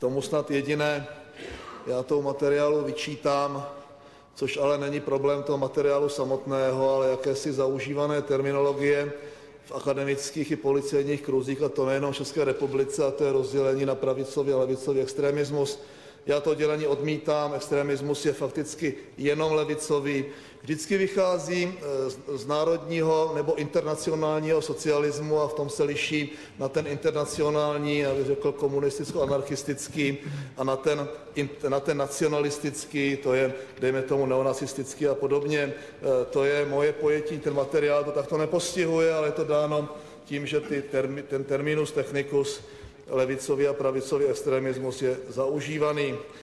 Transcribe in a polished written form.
tomu snad jediné. Já tomu materiálu vyčítám, což ale není problém toho materiálu samotného, ale jakési zaužívané terminologie v akademických i policejních kruzích, a to nejenom v České republice, a to je rozdělení na pravicový a levicový extremismus. Já to dělení odmítám, extremismus je fakticky jenom levicový. Vždycky vychází z národního nebo internacionálního socialismu a v tom se liší na ten internacionální, já bych řekl komunisticko-anarchistický, a na ten nacionalistický, to je, dejme tomu, neonacistický a podobně. To je moje pojetí, ten materiál to takto nepostihuje, ale je to dáno tím, že ten terminus technicus levicový a pravicový extremismus je zaužívaný.